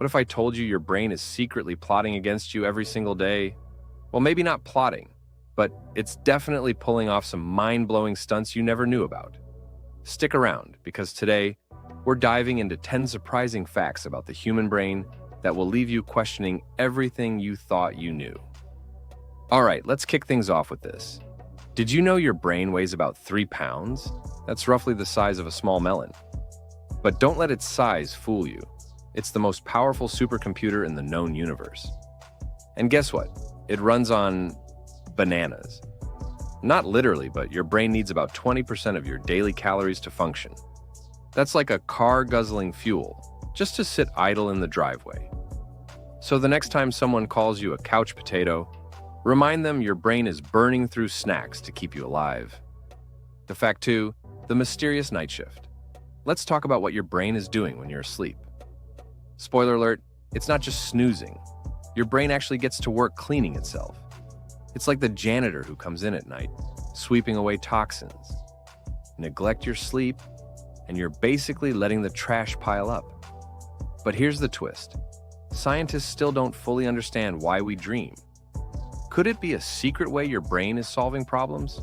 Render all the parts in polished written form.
What if I told you your brain is secretly plotting against you every single day? Well, maybe not plotting, but it's definitely pulling off some mind-blowing stunts you never knew about. Stick around, because today, we're diving into 10 surprising facts about the human brain that will leave you questioning everything you thought you knew. All right, let's kick things off with this. Did you know your brain weighs about 3 pounds? That's roughly the size of a small melon. But don't let its size fool you. It's the most powerful supercomputer in the known universe. And guess what? It runs on bananas. Not literally, but your brain needs about 20% of your daily calories to function. That's like a car guzzling fuel, just to sit idle in the driveway. So the next time someone calls you a couch potato, remind them your brain is burning through snacks to keep you alive. The fact 2, the mysterious night shift. Let's talk about what your brain is doing when you're asleep. Spoiler alert, it's not just snoozing. Your brain actually gets to work cleaning itself. It's like the janitor who comes in at night, sweeping away toxins. Neglect your sleep, and you're basically letting the trash pile up. But here's the twist. Scientists still don't fully understand why we dream. Could it be a secret way your brain is solving problems?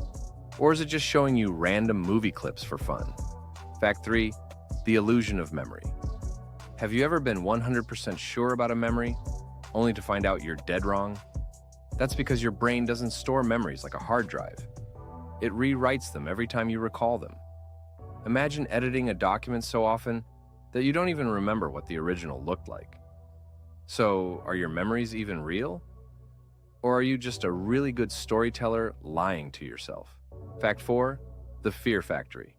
Or is it just showing you random movie clips for fun? Fact 3, the illusion of memory. Have you ever been 100% sure about a memory, only to find out you're dead wrong? That's because your brain doesn't store memories like a hard drive. It rewrites them every time you recall them. Imagine editing a document so often that you don't even remember what the original looked like. So, are your memories even real? Or are you just a really good storyteller lying to yourself? Fact 4, the fear factory.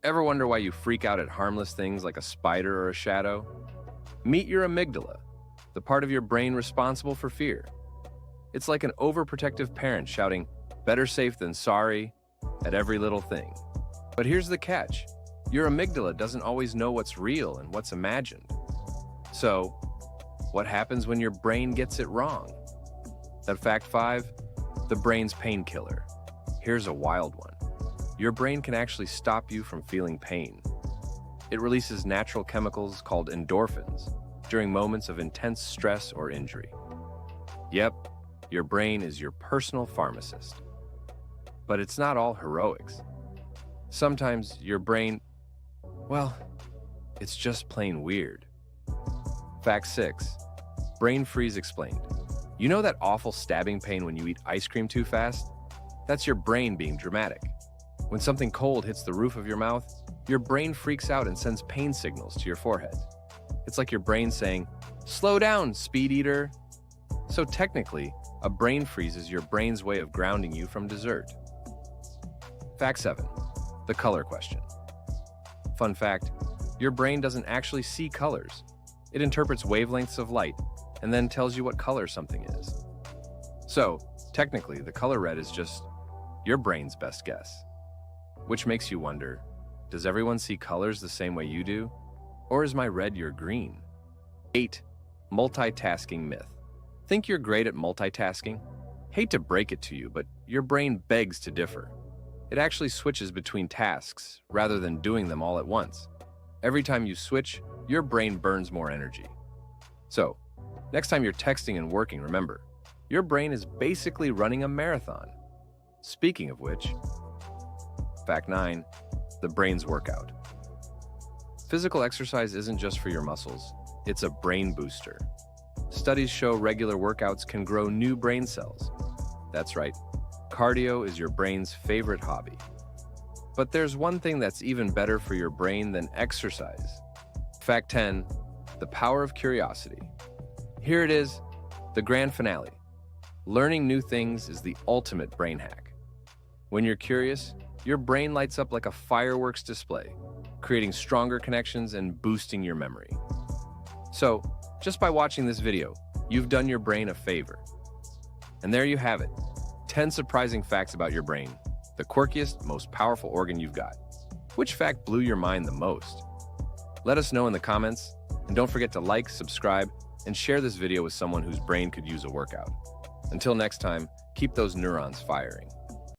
Ever wonder why you freak out at harmless things like a spider or a shadow? Meet your amygdala, the part of your brain responsible for fear. It's like an overprotective parent shouting, "Better safe than sorry," at every little thing. But here's the catch. Your amygdala doesn't always know what's real and what's imagined. So, what happens when your brain gets it wrong? That fact 5, the brain's painkiller. Here's a wild one. Your brain can actually stop you from feeling pain. It releases natural chemicals called endorphins during moments of intense stress or injury. Yep, your brain is your personal pharmacist. But it's not all heroics. Sometimes your brain, well, it's just plain weird. Fact 6, brain freeze explained. You know that awful stabbing pain when you eat ice cream too fast? That's your brain being dramatic. When something cold hits the roof of your mouth, your brain freaks out and sends pain signals to your forehead. It's like your brain saying, "Slow down, speed eater." So technically, a brain freeze is your brain's way of grounding you from dessert. Fact 7, the color question. Fun fact, your brain doesn't actually see colors. It interprets wavelengths of light and then tells you what color something is. So, technically, the color red is just your brain's best guess. Which makes you wonder, does everyone see colors the same way you do? Or is my red your green? 8, multitasking myth. Think you're great at multitasking? Hate to break it to you, but your brain begs to differ. It actually switches between tasks rather than doing them all at once. Every time you switch, your brain burns more energy. So, next time you're texting and working, remember, your brain is basically running a marathon. Speaking of which, fact 9, the brain's workout. Physical exercise isn't just for your muscles, it's a brain booster. Studies show regular workouts can grow new brain cells. That's right, cardio is your brain's favorite hobby. But there's one thing that's even better for your brain than exercise. Fact 10, the power of curiosity. Here it is, the grand finale. Learning new things is the ultimate brain hack. When you're curious, your brain lights up like a fireworks display, creating stronger connections and boosting your memory. So, just by watching this video, you've done your brain a favor. And there you have it, 10 surprising facts about your brain, the quirkiest, most powerful organ you've got. Which fact blew your mind the most? Let us know in the comments, and don't forget to like, subscribe, and share this video with someone whose brain could use a workout. Until next time, keep those neurons firing.